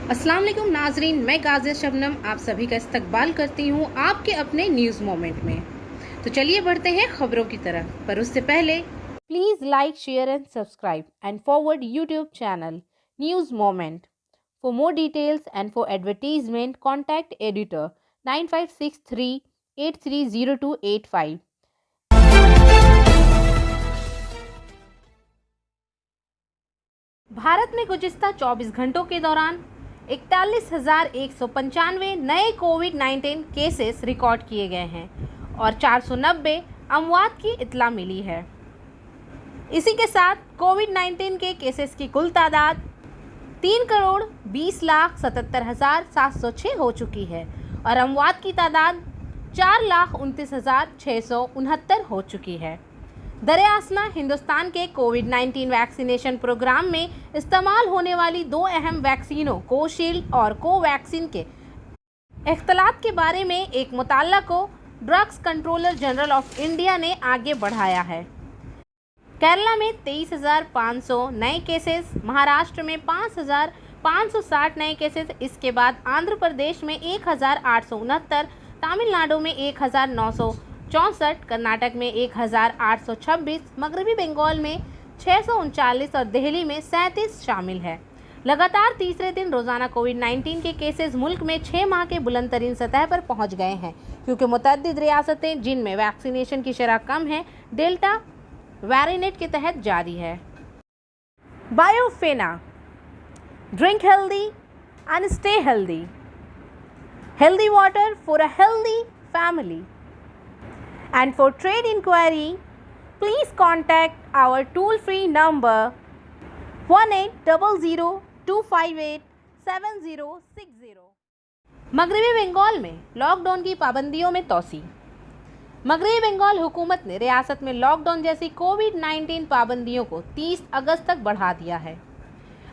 अस्सलाम वालेकुम नाजरीन, मैं गाज़िया शबनम आप सभी का इस्तकबाल करती हूँ आपके अपने न्यूज़ मोमेंट में। तो चलिए बढ़ते हैं खबरों की तरफ, पर उससे पहले please like, share and subscribe and forward YouTube channel news moment. For more details and for advertisement contact editor 9563830285। Bharat में गुज़िश्ता 24 घंटों के दौरान 41,195 नए कोविड-19 केसेस रिकॉर्ड किए गए हैं और 490 अमवात की इत्तला मिली है। इसी के साथ कोविड-19 के केसेस की कुल तादाद 3,20,77,706 हो चुकी है और अमवात की तादाद 4,29,669 हो चुकी है। दरअसल हिंदुस्तान के कोविड-19 वैक्सीनेशन प्रोग्राम में इस्तेमाल होने वाली दो अहम वैक्सीनों कोशील्ड और कोवैक्सीन के इख्तलात के बारे में एक मुताला को drugs controller general of India ने आगे बढ़ाया है। केरला में 23,500 नए केसेस, महाराष्ट्र में 5,560 नए केसेस, इसके बाद आंध्र प्रदेश में 1,869, तमिलनाडु में 1,964, कर्नाटक में 1,826, मगरबी बंगाल में 639 और दिल्ली में 37 शामिल है। लगातार तीसरे दिन रोजाना कोविड-19 के केसेस मुल्क में 6 माह के बुलंद तरीन सतह पर पहुंच गए हैं, क्योंकि मुतअद्दिद रियासतें जिनमें वैक्सीनेशन की शरह कम है डेल्टा वेरिएंट के तहत जारी है। बायोफेना, drink healthy and stay healthy, healthy water for a healthy family. And for trade inquiry, please contact our toll-free number 1800-258-7060। मगरबी बंगाल में लॉकडाउन की पाबंदियों में तोसी। मगरबी बंगाल हुकूमत ने रियासत में लॉकडाउन जैसी कोविड-19 पाबंदियों को 30 अगस्त तक बढ़ा दिया है।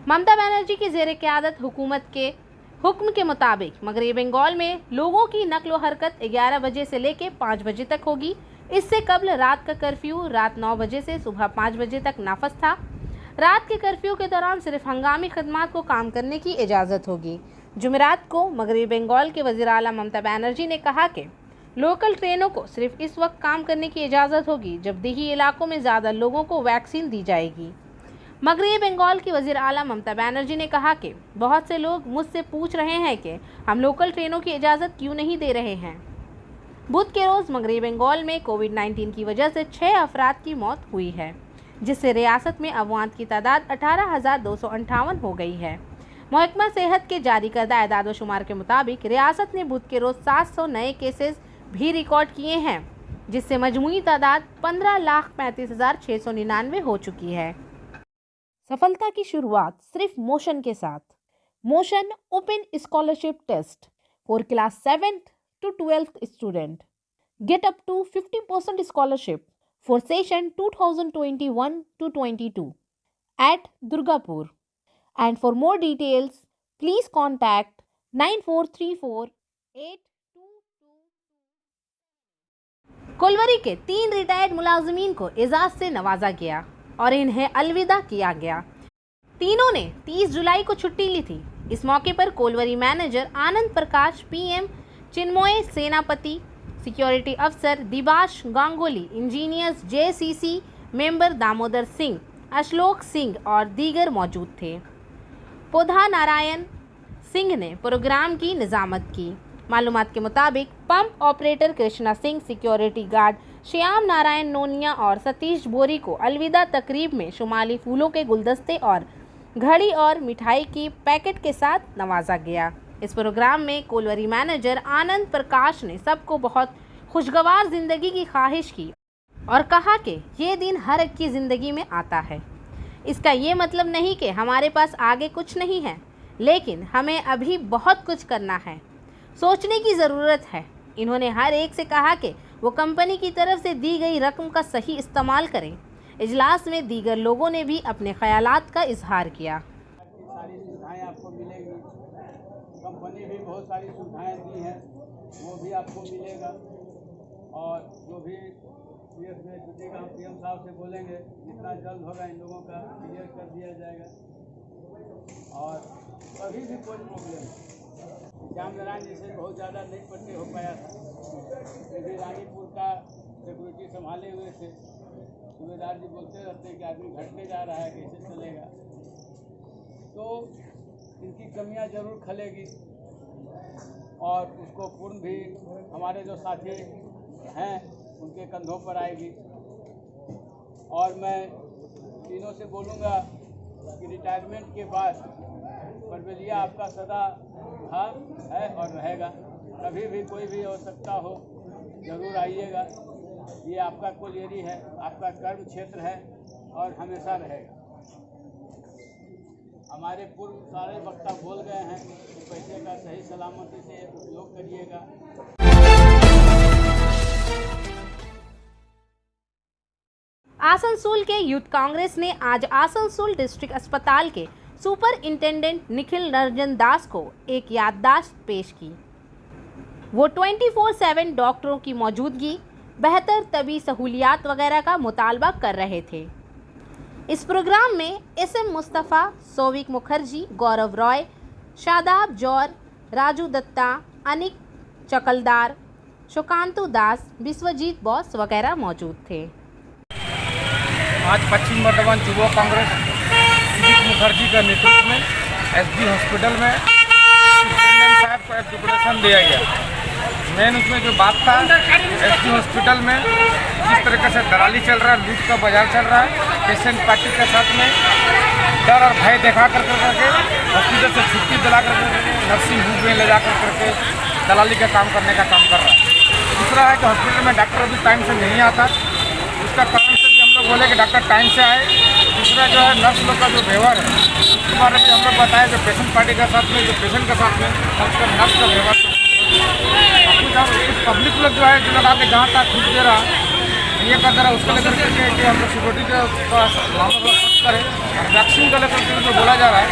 ममता बनर्जी की ज़ेर क़यादत हुकूमत के हुक्म के मुताबिक मगरबी बंगाल में लोगों की नक्ल व हरकत 11 बजे से लेकर 5 बजे तक होगी। इससे कबल रात का कर्फ्यू रात 9 बजे से सुबह 5 बजे तक नाफज था। रात के कर्फ्यू के दौरान सिर्फ हंगामी खदमात को काम करने की इजाज़त होगी। जुमेरात को मगरबी बंगाल के वज़ीर आला ममता बनर्जी ने कहा कि लोकल ट्रेनों को सिर्फ इस वक्त काम करने की इजाज़त होगी जब देही इलाकों में ज़्यादा लोगों को वैक्सीन दी जाएगी। मगरबी बंगाल की वज़ीर आला ममता बनर्जी ने कहा कि बहुत से लोग मुझसे पूछ रहे हैं कि हम लोकल ट्रेनों की इजाज़त क्यों नहीं दे रहे हैं। बुध के रोज़ मगरबी बंगाल में कोविड-19 की वजह से 6 अफराद की मौत हुई है, जिससे रियासत में अमवात की तादाद 18,258 हो गई है। महकमा सेहत के जारी करदा एदाद व शुमार के मुताबिक रियासत ने बुध के रोज़ 700 नए केसेस भी रिकॉर्ड किए हैं, जिससे मजमूई तादाद 15,35,699 हो चुकी है। सफलता की शुरुआत सिर्फ मोशन के साथ। Motion open scholarship test for class 7th to 12th student. Get up to 50% scholarship for session 2021 to 22 at Durgapur. And for more details, please contact 94348222। कोलवरी के 3 रिटायर्ड मुलाजमीन को एजाज से नवाजा गया और इन्हें अलविदा किया गया। तीनों ने 30 जुलाई को छुट्टी ली थी। इस मौके पर कोलवरी मैनेजर आनंद प्रकाश, पीएम चिन्मय सेनापति, सिक्योरिटी अफसर Dibash Ganguly, engineers JCC member Damodar Singh, Ashok Singh और दीगर मौजूद थे। पौधा नारायण सिंह ने प्रोग्राम की निजामत की। मालूमात के मुताबिक pump operator Krishna Singh, security guard Shyam Narayan Noniya और सतीश बोरी को अलविदा तकरीब में शुमाली फूलों के गुलदस्ते और घड़ी और मिठाई की पैकेट के साथ नवाजा गया। इस प्रोग्राम में कोलवरी मैनेजर आनंद प्रकाश ने सबको बहुत खुशगवार ज़िंदगी की ख्वाहिश की और कहा कि ये दिन हर एक की ज़िंदगी में आता है। इसका ये मतलब नहीं कि हमारे पास आगे कुछ नहीं है, लेकिन हमें अभी बहुत कुछ करना है, सोचने की ज़रूरत है। इन्होंने हर एक से कहा कि वो कंपनी की तरफ से दी गई रकम का सही इस्तेमाल करें। इजलास में दीगर लोगों ने भी अपने ख्यालात का इजहार किया। सारी सुविधाएं आपको मिलेगी, कंपनी भी बहुत सारी सुविधाएं दी हैं, वो भी आपको मिलेगा। और जो भी पीएफ में जुटेगा हम पीएम साहब से बोलेंगे जितना जल्द होगा इन लोगों का क्लियर कर दिया जाएगा। और कभी भी कोई प्रॉब्लम नहीं। जाम दरान जैसे बहुत ज़्यादा नहीं पट्टे हो पाया था, क्योंकि रानीपुर का सिक्योरिटी संभाले हुए थे। सूबेदार जी बोलते रहते हैं कि आदमी घटते जा रहा है, कैसे चलेगा। तो इनकी कमियां जरूर खलेगी और उसको पूर्ण भी हमारे जो साथी हैं उनके कंधों पर आएगी। और मैं तीनों से बोलूँगा कि रिटायरमेंट के बाद परवेलिया आपका सदा था, है और रहेगा। कभी भी कोई भी आवश्यकता हो जरूर आइएगा। ये आपका कोलियरी है, आपका कर्म क्षेत्र है और हमेशा रहेगा। हमारे पूर्व सारे वक्ता बोल गए हैं कि पैसे का सही सलामती से उपयोग करिएगा। आसनसोल के यूथ कांग्रेस ने आज आसनसोल डिस्ट्रिक्ट अस्पताल के सुपरिंटेंडेंट निखिल रंजन दास को एक याददाश्त पेश की। वो 24/7 डॉक्टरों की मौजूदगी, बेहतर तबी सहूलियात वगैरह का मुतालबा कर रहे थे। इस प्रोग्राम में SM मुस्तफ़ा, सौविक मुखर्जी, गौरव रॉय, शादाब जौर, राजू दत्ता, अनिक चकलदार, सुकांतु दास, विश्वजीत बॉस वगैरह मौजूद थे। आज पश्चिम बर्धमान युवा कांग्रेस सौविक मुखर्जी के नेतृत्व में SD हॉस्पिटल में सुपरिटेंडेंट साहब को एक डिप्यूटेशन दिया गया। मेन उसमें जो बात था, SD हॉस्पिटल में जिस तरीके से दलाली चल रहा है, लूट का बाजार चल रहा है, पेशेंट पार्टी के साथ में डर और भय दिखा करके हॉस्पिटल से छुट्टी दिला करके नर्सिंग होम में ले जा करके दलाली का काम करने का काम कर रहा है। दूसरा है कि हॉस्पिटल में डॉक्टर अभी टाइम से नहीं आता, उसका कारण से भी हम लोग बोले कि डॉक्टर टाइम से आए। दूसरा जो है नर्स लोग का जो व्यवहार है उसके बारे में हम लोग बताया, जो पेशेंट पार्टी के साथ में, जो पेशेंट के साथ में, खासकर नर्स का व्यवहार कुछ पब्लिक लोग जो है जो लोग आके जहाँ तक छूट दे रहा ये कर दे रहा है, उसको लेकर के कि हम लोग सिक्योरिटी के मामला करें। और वैक्सीन को लेकर के जो बोला जा रहा है,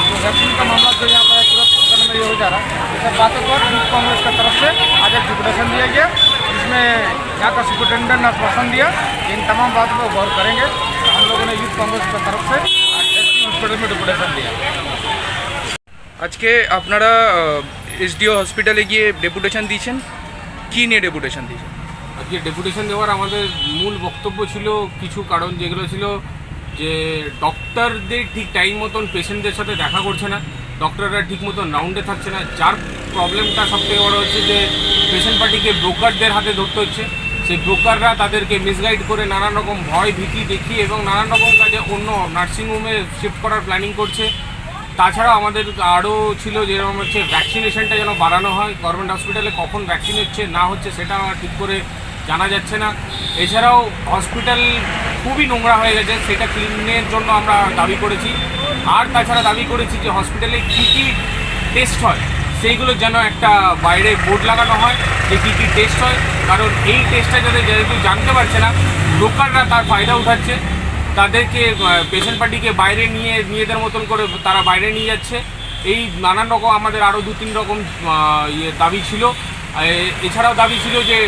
तो वैक्सीन का मामला जो यहाँ पर तुरंत में ये हो जा रहा है, ये सब बातों पर यूथ कांग्रेस की तरफ से आज एक डिप्यूटेशन दिया गया, जिसमें यहाँ का सुपरिटेंडेंट ने आश्वासन दिया कि इन तमाम बातों पर गौर करेंगे। हम लोगों ने यूथ कांग्रेस की तरफ से आज SD हॉस्पिटल में डिप्यूटेशन दिया। আজকে আপনারা SDO হসপিটালে গিয়ে ডেপুটেশন দিয়েছেন, কি নিয়ে ডেপুটেশন দিয়েছেন? আজকে ডেপুটেশন দেওয়ার আমাদের মূল বক্তব্য ছিল কিছু কারণ, যেগুলো ছিল যে ডক্টরদের ঠিক টাইম মতন পেশেন্টদের সাথে দেখা করছে না, ডক্টররা ঠিক মতন রাউন্ডে থাকছে না। যার প্রবলেমটা সবথেকে বড় হচ্ছে যে পেশেন্ট পার্টিকে ব্রোকারদের হাতে ধরতে হচ্ছে। সেই ব্রোকাররা তাদেরকে মিসগাইড করে নানান রকম ভয় ভীতি দেখিয়ে এবং নানান রকম কাজে অন্য নার্সিংহোমে শিফট করার প্ল্যানিং করছে। তাছাড়াও আমাদের আরও ছিল যেরকম হচ্ছে ভ্যাকসিনেশনটা যেন বাড়ানো হয়। গভর্নমেন্ট হসপিটালে কখন ভ্যাকসিন হচ্ছে না হচ্ছে সেটা ঠিক করে জানা যাচ্ছে না। এছাড়াও হসপিটাল খুবই নোংরা হয়ে গেছে, সেটা ক্লিনের জন্য আমরা দাবি করেছি। আর তাছাড়া দাবি করেছি যে হসপিটালে কী কী টেস্ট হয় সেইগুলো যেন একটা বাইরে বোর্ড লাগানো হয় যে কী কী টেস্ট হয়, কারণ এই টেস্টটা যেহেতু জানতে পারছে না, লোকালরা তার ফায়দা উঠাচ্ছে। তাদেরকে পেশেন্ট পার্টিকে বাইরে নিয়ে নিজেদের মতন করে তারা বাইরে নিয়ে যাচ্ছে। এই নানান রকম আমাদের আরও 2-3 রকম দাবি ছিল। এছাড়াও দাবি ছিল যে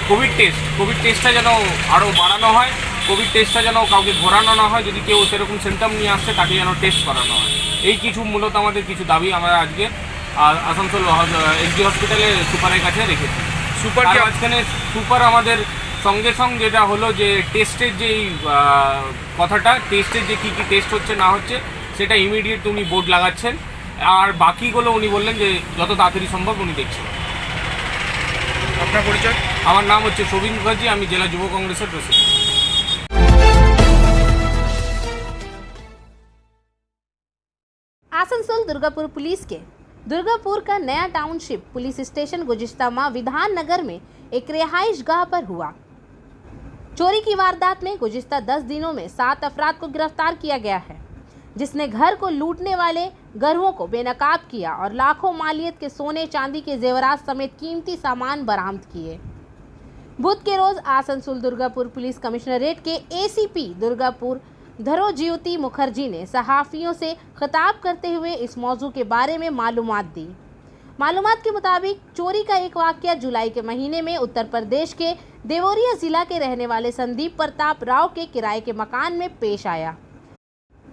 কোভিড টেস্টটা যেন আরও বাড়ানো হয়, কোভিড টেস্টটা যেন কাউকে ঘোরানো না হয়, যদি কেউ সেরকম সিমটম নিয়ে আসছে তাকে যেন টেস্ট করানো হয়। এই কিছু মূলত আমাদের কিছু দাবি আমরা আজকে আসানসোল SD হসপিটালে সুপারের কাছে রেখেছি। সুপার মাঝখানে সুপার আমাদের সঙ্গে সঙ্গে যেটা হলো যে টেস্টের যেই কথাটা, টেস্টের যে কী কী টেস্ট হচ্ছে না হচ্ছে সেটা ইমিডিয়েট উনি বোর্ড লাগাচ্ছেন। আর বাকিগুলো উনি বললেন যে যত তাড়াতাড়ি সম্ভব উনি দেখছেন। আপনার পরিচয়? আমার নাম হচ্ছে সৌভিক মুখার্জি, আমি জেলা যুব কংগ্রেসের প্রেসিডেন্ট। आसनसोल दुर्गापुर पुलिस के दुर्गापुर का नया टाउनशिप पुलिस स्टेशन गुजिश्ता माह विधान नगर में एक रिहाइश गाह पर हुआ। चोरी की वारदात में गुजिश्ता 10 दिनों में 7 अफराद को गिरफ्तार किया गया है, जिसने घर को लूटने वाले गिरोह को बेनकाब किया और लाखों मालियत के सोने चांदी के जेवरात समेत कीमती सामान बरामद किए। बुध के रोज आसनसोल दुर्गापुर पुलिस कमिश्नरेट के ACP दुर्गापुर धरोज्योति मुखर्जी ने सहाफ़ियों से खिताब करते हुए इस मौजू के बारे में मालूमात दी। मालूमात के मुताबिक चोरी का एक वाक़या जुलाई के महीने में उत्तर प्रदेश के देवोरिया ज़िला के रहने वाले संदीप प्रताप राव के किराए के मकान में पेश आया,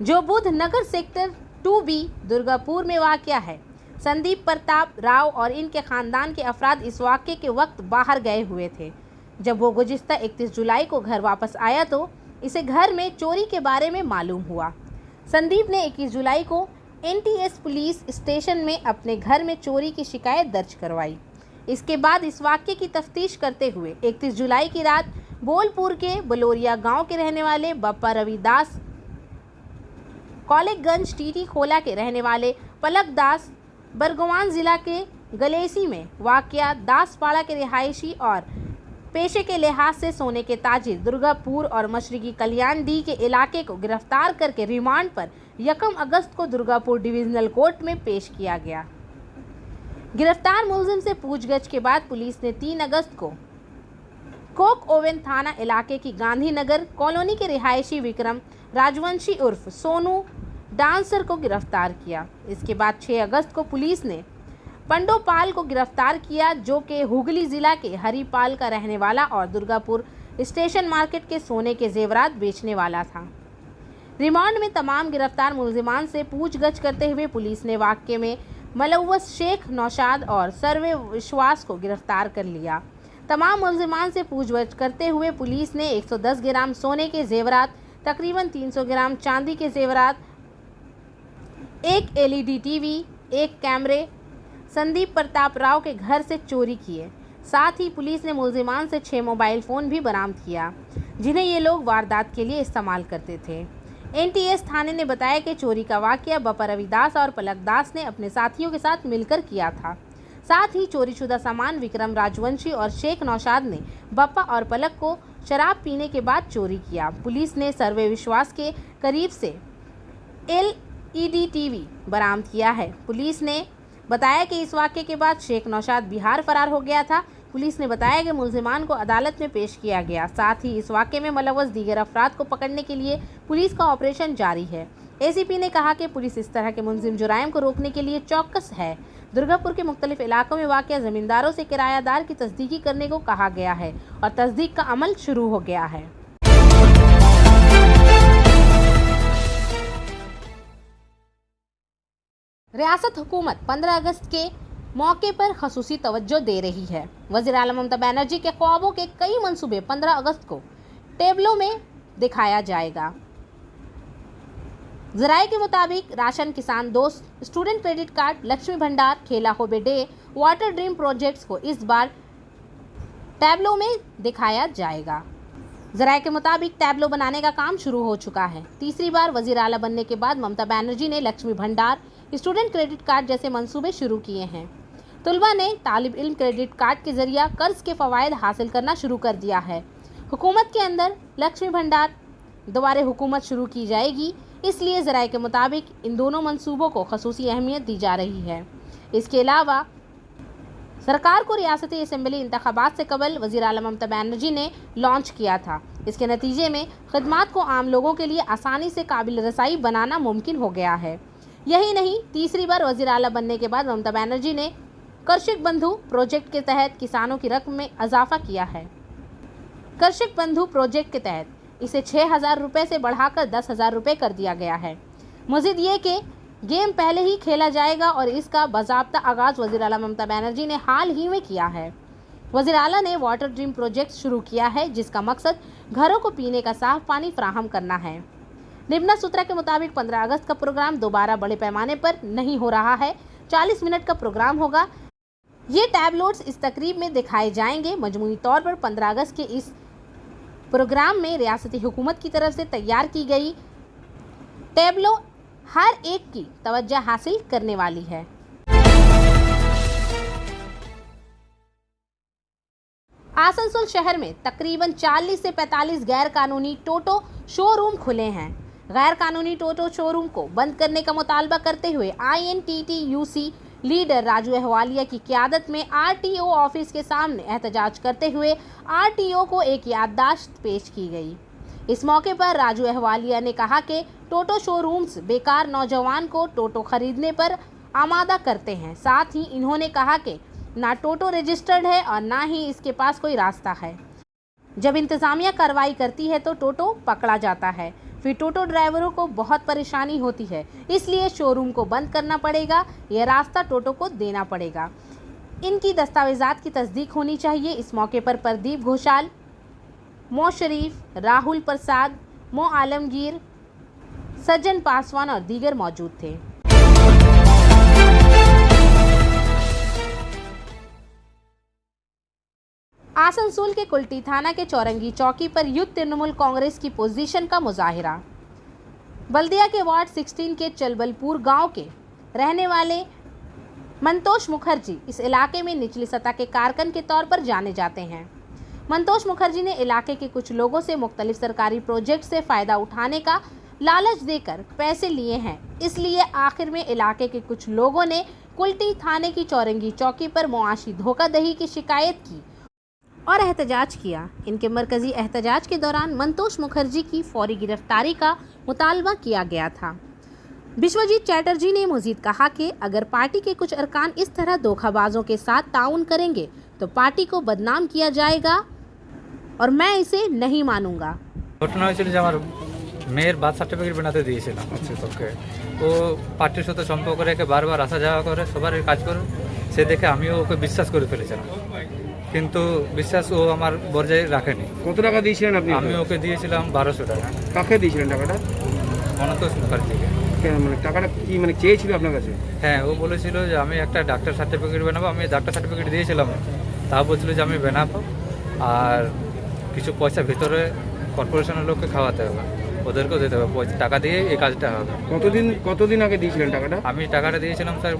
जो बुध नगर सेक्टर 2B दुर्गापुर में वाक़या है। संदीप प्रताप राव और इनके खानदान के अफराद इस वाक़ये के वक्त बाहर गए हुए थे। जब वो गुज़िश्ता 31 जुलाई को घर वापस आया तो इसे घर में चोरी के बारे में मालूम हुआ। संदीप ने 21 जुलाई को NTS पुलिस स्टेशन में अपने घर में चोरी की शिकायत दर्ज करवाई। इसके बाद इस वाक़ये की तफ्तीश करते हुए 31 जुलाई की रात बोलपुर के बलोरिया गांव के रहने वाले बप्पा रविदास, कॉलेजगंज टीटी खोला के रहने वाले पलक दास, बरगवान जिला के गलेसी में वाक़या दासपाड़ा के रिहायशी और पेशे के लिहाज से सोने के ताजिर दुर्गापुर और मशरकी कल्याण डी के इलाके को गिरफ्तार करके रिमांड पर 1 अगस्त को दुर्गापुर डिविजनल कोर्ट में पेश किया गया। गिरफ्तार मुलजिम से पूछगछ के बाद पुलिस ने 3 अगस्त को कोक ओवन थाना इलाके की गांधीनगर कॉलोनी के रिहायशी विक्रम राजवंशी उर्फ सोनू डांसर को गिरफ्तार किया। इसके बाद 6 अगस्त को पुलिस ने पंडोपाल को गिरफ्तार किया, जो कि हुगली जिला के हरिपाल का रहने वाला और दुर्गापुर स्टेशन मार्केट के सोने के जेवरात बेचने वाला था। रिमांड में तमाम गिरफ्तार मुलजिमान से पूछगछ करते हुए पुलिस ने वाक़ये में मुलव्वस शेख नौशाद और सर्वे विश्वास को गिरफ्तार कर लिया। तमाम मुलजिमान से पूछगछ करते हुए पुलिस ने 110 ग्राम सोने के जेवरात, तकरीबन 300 ग्राम चांदी के जेवरात, 1 LED टीवी, 1 कैमरे संदीप प्रताप राव के घर से चोरी किए। साथ ही पुलिस ने मुलजिमान से 6 मोबाइल फ़ोन भी बरामद किया, जिन्हें ये लोग वारदात के लिए इस्तेमाल करते थे। NTS थाने ने बताया कि चोरी का वाक़या बप्पा रविदास और पलक दास ने अपने साथियों के साथ मिलकर किया था। साथ ही चोरीशुदा सामान विक्रम राजवंशी और शेख नौशाद ने बप्पा और पलक को शराब पीने के बाद चोरी किया। पुलिस ने सर्वे विश्वास के करीब से LED टीवी बरामद किया है। पुलिस ने बताया कि इस वाक़ये के बाद शेख नौशाद बिहार फरार हो गया था। पुलिस ने बताया कि मुलजिमान को अदालत में पेश किया गया। साथ ही इस वाक़ये में मुलव्वस दीगर अफराद को पकड़ने के लिए पुलिस का ऑपरेशन जारी है। ACP ने कहा कि पुलिस इस तरह के मुलजिम जुराइम को रोकने के लिए चौकस है। दुर्गापुर के मुख्तलिफ इलाकों में वाक़या ज़मींदारों से किरायादार की तस्दीकी करने को कहा गया है और तस्दीक का अमल शुरू हो गया है। रियासत हुकूमत 15 अगस्त के मौके पर खसूसी तवज्जो दे रही है। वज़ीर आला ममता बनर्जी के ख्वाबों के कई मंसूबे 15 अगस्त को टेबलों में दिखाया जाएगा। ज़राए के मुताबिक राशन किसान दोस्त, स्टूडेंट क्रेडिट कार्ड, लक्ष्मी भंडार, खेला हो डे, वाटर ड्रीम प्रोजेक्ट्स को इस बार टैबलों में दिखाया जाएगा। ज़राए के मुताबिक टैबलो बनाने का काम शुरू हो चुका है। तीसरी बार वज़ीर आला बनने के बाद ममता बनर्जी ने लक्ष्मी भंडार, स्टूडेंट क्रेडिट कार्ड जैसे मंसूबे शुरू किए हैं। तुलबा ने तालिब इल्म क्रेडिट कार्ड के जरिए कर्ज के फ़वाइद हासिल करना शुरू कर दिया है। हुकूमत के अंदर लक्ष्मी भंडार दोबारा हुकूमत शुरू की जाएगी, इसलिए ज़राए के मुताबिक इन दोनों मंसूबों को खसूसी अहमियत दी जा रही है। इसके अलावा सरकार को रियासती असम्बली इंतखाबात से कबल वज़ीर आला ममता बनर्जी ने लॉन्च किया था। इसके नतीजे में खदमात को आम लोगों के लिए आसानी से काबिल रसाई बनाना मुमकिन हो गया है। यही नहीं, तीसरी बार वज़ीर आला बनने के बाद ममता बनर्जी ने कृषक बंधु प्रोजेक्ट के तहत किसानों की रकम में इजाफा किया है। कृषक बंधु प्रोजेक्ट के तहत इसे 6,000 रुपये से बढ़ाकर 10,000 रुपये कर दिया गया है। मज़ीद ये कि गेम पहले ही खेला जाएगा और इसका बाज़ाब्ता आगाज़ वज़ीर आला ममता बनर्जी ने हाल ही में किया है। वज़ीर आला ने वाटर ड्रीम प्रोजेक्ट शुरू किया है, जिसका मकसद घरों को पीने का साफ पानी फराहम करना है। निबना सूत्रा के मुताबिक 15 अगस्त का प्रोग्राम दोबारा बड़े पैमाने पर नहीं हो रहा है। 40 मिनट का प्रोग्राम होगा। ये टैबलोट्स इस तकरीब में दिखाए जाएंगे। मजमूई तौर पर 15 अगस्त के इस प्रोग्राम में रियासती हुकूमत की तरफ से तैयार की गई टैबलो हर एक की तवज्जो हासिल करने वाली है। आसनसोल शहर में तकरीबन 40 से 45 गैर कानूनी टोटो शोरूम खुले हैं। गैर कानूनी टोटो शोरूम को बंद करने का मुतालबा करते हुए INTTUC लीडर राजू अहवालिया की क़यादत में RTO ऑफिस के सामने एहतजाज करते हुए RTO को एक याददाश्त पेश की गई। इस मौके पर राजू अहवालिया ने कहा कि टोटो शोरूम्स बेकार नौजवान को टोटो खरीदने पर आमादा करते हैं। साथ ही इन्होंने कहा कि ना टोटो रजिस्टर्ड है और ना ही इसके पास कोई रास्ता है। जब इंतज़ामिया कार्रवाई करती है तो टोटो पकड़ा जाता है। फिर टोटो ड्राइवरों को बहुत परेशानी होती है, इसलिए शोरूम को बंद करना पड़ेगा, यह रास्ता टोटो को देना पड़ेगा। इनकी दस्तावेजात की तस्दीक होनी चाहिए। इस मौके पर प्रदीप घोषाल, मो शरीफ, राहुल प्रसाद, मो आलमगीर, सज्जन पासवान और दीगर मौजूद थे। आसनसोल के कुल्टी थाना के चौरंगी चौकी पर युद्ध तृणमूल कांग्रेस की पोजीशन का मुजाहिरा। बल्दिया के वार्ड 16 के चलबलपुर गांव के रहने वाले मंतोष मुखर्जी इस इलाके में निचली सतह के कारकुन के तौर पर जाने जाते हैं। मंतोष मुखर्जी ने इलाके के कुछ लोगों से मुख्तलिफ सरकारी प्रोजेक्ट से फ़ायदा उठाने का लालच देकर पैसे लिए हैं, इसलिए आखिर में इलाके के कुछ लोगों ने कुल्टी थाने की चौरंगी चौकी पर मुआशी धोखाधड़ी की शिकायत की और एहतजाज किया। इनके मरकजी एहतजाज के दौरान मंतोष मुखर्जी की फौरी गिरफ्तारी का मुतालबा किया गया था। विश्वजीत चैटर्जी ने मजीद कहा कि अगर पार्टी के कुछ अरकान इस तरह धोखाबाजों के साथ ताउन करेंगे तो पार्टी को बदनाम किया जाएगा और मैं इसे नहीं मानूंगा। ঘটনা হয়েছিল যে আমার মেয়ের বার্থ সার্টিফিকেট বানাতে দিয়েছিলাম তোকে, ও পার্টির সাথে সম্পর্ক রেখে বারবার আসা যাওয়া করে, সবার কাজ করে, সে দেখে আমিও ওকে বিশ্বাস করে ফেলেছিলাম, কিন্তু বিশ্বাস ও আমার বজায় রাখেনি। কত টাকা দিয়েছিলেন আপনি? আমি ওকে দিয়েছিলাম 1200 টাকা। কাকে দিয়েছিলেন টাকাটা? মনতোষ মুখার্জিকে। মানে টাকাটা কি মানে চেয়েছিল আপনার কাছে? হ্যাঁ, ও বলেছিল যে আমি একটা ডাক্তার সার্টিফিকেট বানাবো। আমি ডাক্তার সার্টিফিকেট দিয়েছিলাম, তা বলছিল যে আমি বানাবো আর কিছু পয়সা ভিতরে কর্পোরেশনের লোককে খাওয়াতে হবে, ওদেরকেও দিতে হবে, টাকা দিয়ে এই কাজটা হবে। কতদিন আগে দিয়েছিলেন টাকাটা? আমি টাকাটা দিয়েছিলাম স্যার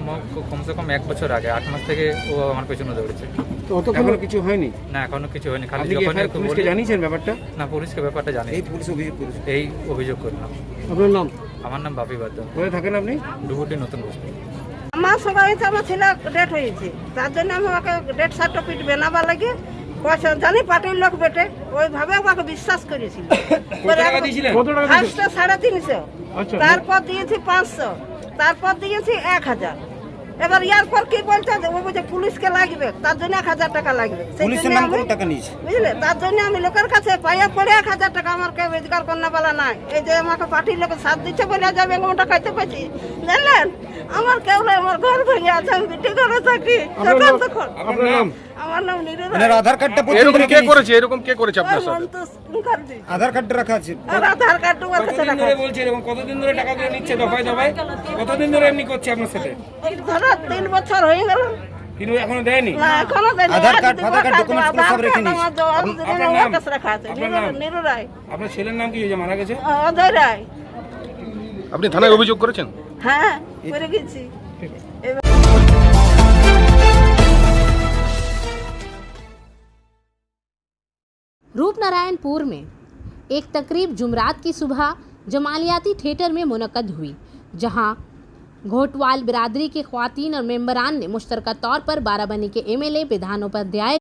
কমসে কম 1 বছর আগে। 8 মাস থেকে ও আমার পেছনে দৌড়েছে। তো এখনো কিছু হয়নি? না, এখনো কিছু হয়নি। খালি আপনি যখন পুলিশকে জানিয়েছেন ব্যাপারটা? না, পুলিশকে ব্যাপারটা জানি। এই পুলিশ অভিযোগ করেছে? এই অভিযোগ করলাম। আপনার নাম? আমার নাম বাপি বাদ্য। কোথায় থাকেন আপনি? ডুবুটি নতুন বস্তি। আমার সবাই হয়েছে, আমার ছেলে ডেট হয়েছে, তার জন্য আমি আমাকে ডেট সার্টিফিকেট বানাবার লাগে পয়সা জানি পার্টির লোক বেটে ওইভাবে আমাকে বিশ্বাস করেছিল। ফার্স্টে 350, তারপর দিয়েছি 500, তারপর দিয়েছি 1000। এবার ইয়ার পর কি বলছে যে ও বলছে পুলিশকে লাগবে, তার জন্য 1000 টাকা লাগবে। পুলিশের নাম কত টাকা নিয়েছে বুঝলে? তার জন্য আমি লোকের কাছে পাইয়া পড়ে 1000 টাকা আমার কেউ রোজগার করার নাই। এই যে আমাকে পার্টির লোক সাথ দিচ্ছে বলে যাবে ওটা খাইতে পারছি, জানলেন? আমার কেউ নাই, আমার ঘর ভেঙে আছে, আমি বিটি করে থাকি। আপনার নাম? আমার নাম নিরুরা। মানে আধার কার্ডটা এরকম কে করেছে? এরকম কে করেছে আপনার সাথে? মন্তোষ মুখার্জি। আধার কার্ডটা রাখা আছে? আর আধার কার্ড তোমার কাছে রাখা আছে। বলছে এরকম কতদিন ধরে টাকা করে নিচ্ছে দফায় দফায়? কতদিন ধরে এমনি করছে আপনার সাথে? এই ধরো 3 বছর হয়ে গেল। কিন্তু এখনো দেয়নি? না, এখনো দেয়নি। আধার কার্ড ফাধার কার্ড ডকুমেন্টস সব রেখে নিয়েছে। আপনার নাম? কাছে রাখা আছে। নিরু রায়। আপনার ছেলের নাম কি হয়েছে মারা গেছে? অজয় রায়। আপনি থানায় অভিযোগ করেছেন? হ্যাঁ, করে গেছি। रूपनारायणपुर में एक तकरीब जुमरात की सुबह जमालियाती थिएटर में मुनक्कद हुई, जहां घोटवाल बिरादरी के ख्वातीन और मेंबरान ने मुश्तरका तौर पर बाराबनी के एमएलए विधानोपाध्याय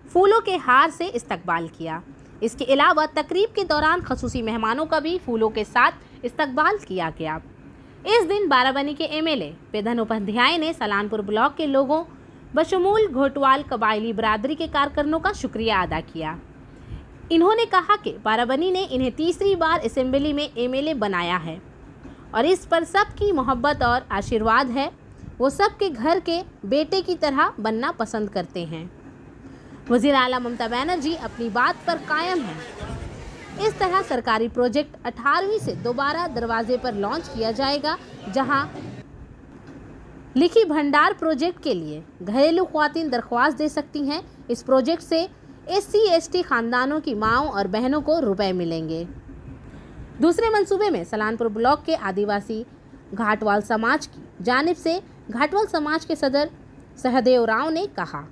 फूलों के हार से इस्तकबाल किया। इसके अलावा तकरीब के दौरान खसूसी मेहमानों का भी फूलों के साथ इस्तकबाल किया गया। इस दिन बाराबनी के एमएलए विधानोपाध्याय ने सलानपुर ब्लॉक के लोगों बशमूल घोटवाल कबायली बिरादरी के कारकुनों का शुक्रिया अदा किया। इन्होंने कहा कि बाराबनी ने इन्हें तीसरी बार असेंबली में एमएलए बनाया है और इस पर सबकी मोहब्बत और आशीर्वाद है। वो सबके घर के बेटे की तरह बनना पसंद करते हैं। वज़ीर आला ममता बनर्जी अपनी बात पर कायम हैं। इस तरह सरकारी प्रोजेक्ट 18वीं से दोबारा दरवाजे पर लॉन्च किया जाएगा, जहां लिखी भंडार प्रोजेक्ट के लिए घरेलू ख्वातीन दरख्वास्त दे सकती हैं। इस प्रोजेक्ट से SC/ST खानदानों की माँओं और बहनों को रुपए मिलेंगे। दूसरे मंसूबे में सलानपुर ब्लॉक के आदिवासी घाटवाल समाज की जानिब से घाटवाल समाज के सदर सहदेव राव ने कहा,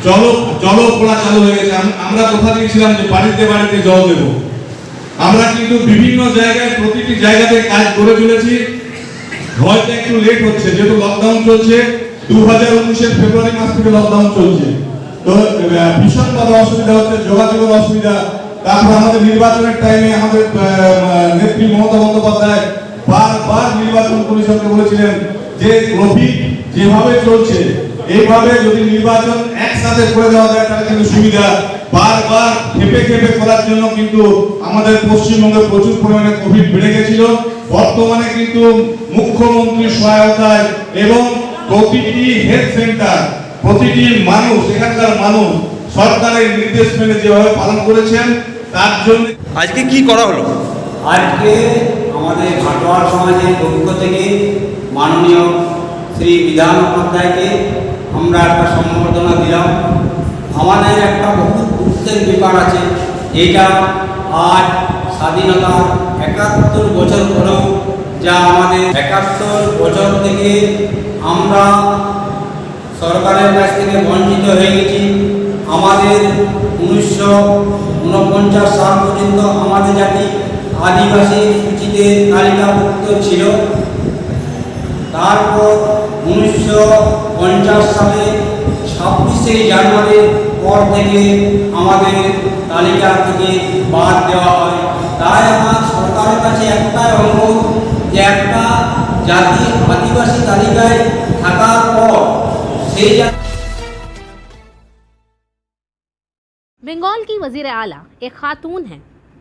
জল খোলা চালু হয়ে গেছে। আমরা কথা দিয়েছিলাম যে বাড়িতে বাড়িতে জল দেব। আমরা কিন্তু বিভিন্ন জায়গায় প্রতিটি জায়গাতে কাজ করে চলেছি। হয়তো একটু লেট হচ্ছে যেহেতু লকডাউন চলছে। 2019 ফেব্রুয়ারি মাস থেকে লকডাউন চলছে, তো ভীষণভাবে অসুবিধা হচ্ছে, যোগাযোগের অসুবিধা। তারপর আমাদের নির্বাচনের টাইমে আমাদের নেত্রী মমতা বন্দ্যোপাধ্যায় বারবার নির্বাচন পরিষদকে বলেছিলেন যে কোভিড যেভাবে চলছে এইভাবে যদি নির্বাচন একসাথে করে দেওয়া যায় তাহলে কিন্তু সুবিধা। বারবার খেপে খেপে করার জন্য কিন্তু আমাদের পশ্চিমবঙ্গে প্রচুর পরিমাণে কোভিড বেড়ে গেছিল। বর্তমানে কিন্তু মুখ্যমন্ত্রীর সহায়তায় এবং প্রতিটি হেলথ সেন্টার, প্রতিটি মানুষ, এখানকার মানুষ সরকারের নির্দেশ মেনে যেভাবে পালন করেছেন তার জন্য আজকে কি করা হলো? আজকে আমাদের ঘাটোয়ার সমাজের পক্ষ থেকে মাননীয় শ্রী বিধান উপাধ্যায়কে আমরা একটা সম্বর্ধনা দিলাম। আমাদের একটা বহু দুঃখের ব্যাপার আছে, যেটা আজ স্বাধীনতার ৭১ বছর হলেও যা আমাদের ৭১ বছর থেকে আমরা সরকারের কাছ থেকে বঞ্চিত হয়ে গেছি। আমাদের 1949 সাল পর্যন্ত আমাদের জাতি আদিবাসী সূচিতে তালিকাভুক্ত ছিল। তারপর 1950 সালে 26শে জানুয়ারির পর থেকে আমাদের তালিকা থেকে বাদ দেওয়া হয়। তাই আমার সরকারের কাছে একটাই অনুরোধ যে একটা জাতি আদিবাসী তালিকায় থাকার পর সেই बंगाल की वजीर आला एक खातून है।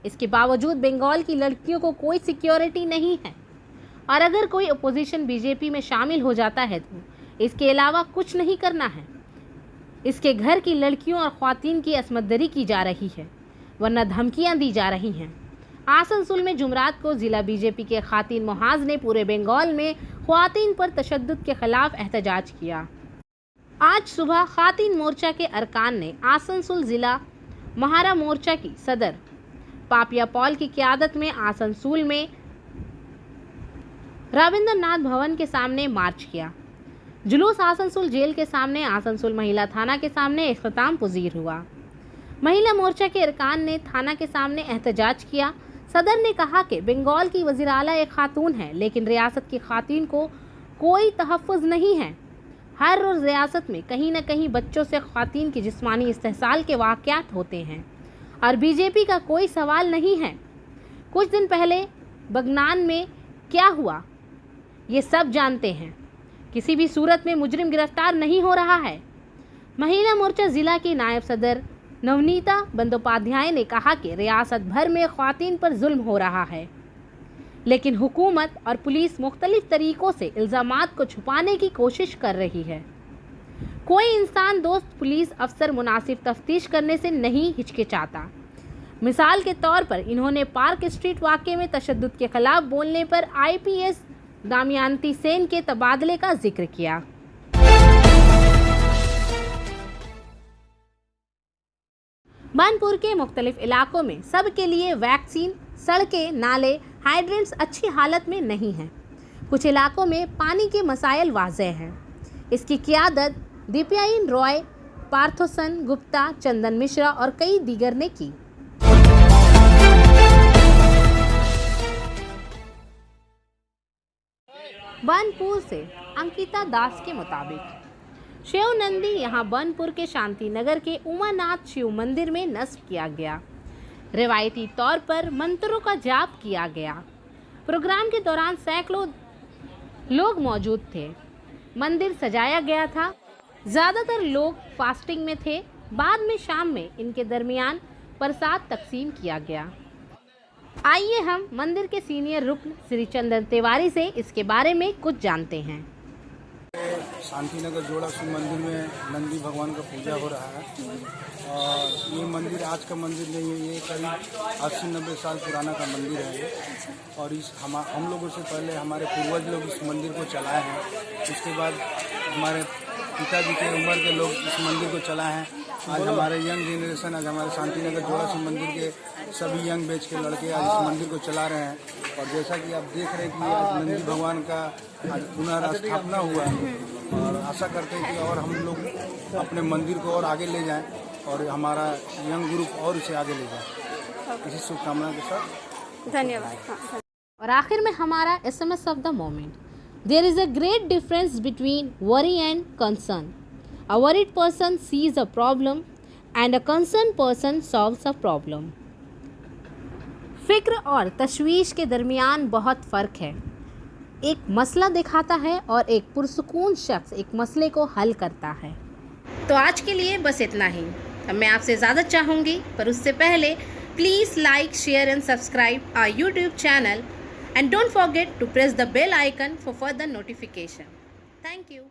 इसके बावजूद बंगाल की लड़कियों को कोई सिक्योरिटी नहीं है और अगर कोई अपोजिशन बीजेपी में शामिल हो जाता है तो इसके अलावा कुछ नहीं करना है। इसके घर की लड़कियों और ख्वातीन की असमतदरी की जा रही है, वरना धमकियां दी जा रही हैं। आसनसोल में जुमरात को ज़िला बीजेपी के खातीन मुहाज ने पूरे बंगाल में ख्वातीन पर तशद्दुद के खिलाफ एहतजाज किया। आज सुबह खातीन मोर्चा के अरकान ने आसनसोल ज़िला महारा मोर्चा की सदर पापिया पॉल की क़यादत में आसनसोल में रविंद्रनाथ भवन के सामने मार्च किया। जुलूस आसनसोल जेल के सामने, आसनसोल महिला थाना के सामने इख्तिताम पजीर हुआ। महिला मोर्चा के अरकान ने थाना के सामने एहतजाज किया। सदर ने कहा कि बंगाल की वज़ीर आला एक खातून है, लेकिन रियासत की खातून को कोई तहफ़्फ़ुज़ नहीं है। हर रोज़ रियासत में कहीं न कहीं बच्चों से ख़वातीन की जिस्मानी इस्तेहसाल के वाक़यात होते हैं और बीजेपी का कोई सवाल नहीं है। कुछ दिन पहले बगनान में क्या हुआ ये सब जानते हैं। किसी भी सूरत में मुजरिम गिरफ्तार नहीं हो रहा है। महिला मोर्चा ज़िला की नायब सदर नवनीता बंदोपाध्याय ने कहा कि रियासत भर में ख़वातीन पर जुल्म हो रहा है, लेकिन हुकूमत और पुलिस मुख्तलिफ तरीक़ों से इल्ज़ामात को छुपाने की कोशिश कर रही है। कोई इंसान दोस्त पुलिस अफसर मुनासिब तफ्तीश करने से नहीं हिचकिचाता। मिसाल के तौर पर इन्होंने पार्क स्ट्रीट वाक़े में तशद्दुद के खिलाफ बोलने पर IPS दमयंती सेन के तबादले का जिक्र किया। बानपुर के मुख्तलिफ इलाकों में सबके लिए वैक्सीन, सड़कें, नाले, हाइड्रेंट्स अच्छी हालत में नहीं हैं। कुछ इलाकों में पानी के मसाइल वाज़ेह हैं। इसकी क़यादत दीपयाइन रॉय, पार्थोसन गुप्ता, चंदन मिश्रा और कई दीगर ने की। बानपुर से अंकिता दास के मुताबिक शिव नंदी यहाँ बनपुर के शांति नगर के उमानाथ शिव मंदिर में नस्ब किया गया। रिवायती तौर पर मंत्रों का जाप किया गया। प्रोग्राम के दौरान सैकड़ों लोग मौजूद थे। मंदिर सजाया गया था। ज़्यादातर लोग फास्टिंग में थे। बाद में शाम में इनके दरमियान प्रसाद तकसीम किया गया। आइए हम मंदिर के सीनियर रुकन श्री चंदन तिवारी से इसके बारे में कुछ जानते हैं। शांति नगर जोड़ा शिव मंदिर में नंदी भगवान का पूजा हो रहा है और ये मंदिर आज का मंदिर नहीं है, ये करीब 80-90 साल पुराना का मंदिर है और इस हम लोगों से पहले हमारे पूर्वज लोग इस मंदिर को चलाए हैं। उसके बाद हमारे पिताजी के उम्र के लोग इस मंदिर को चलाए हैं। आज हमारे यंग जनरेशन, आज हमारे शांति नगर जोड़ा शिव मंदिर के सभी यंग बैच के लड़के आज इस मंदिर को चला रहे हैं और जैसा कि आप देख रहे हैं कि आज नंदी भगवान का आज पुनः स्थापना हुआ है और आशा करते हैं कि और हम लोग अपने मंदिर को और आगे ले जाएं और हमारा यंग ग्रुप और इसे आगे ले जाए। इसी शुभकामना के साथ धन्यवाद। और आखिर में हमारा SMS of the moment. There is a great difference between worry and concern. A worried person sees a problem and a concern person solves a problem. फिक्र और तशवीश के दरमियान बहुत फ़र्क है। एक मसला दिखाता है और एक पुरसुकून शख्स एक मसले को हल करता है। तो आज के लिए बस इतना ही। अब मैं आपसे इजाज़त चाहूँगी, पर उससे पहले please like, share and subscribe our YouTube channel and don't forget to press the bell icon for further notification. Thank you.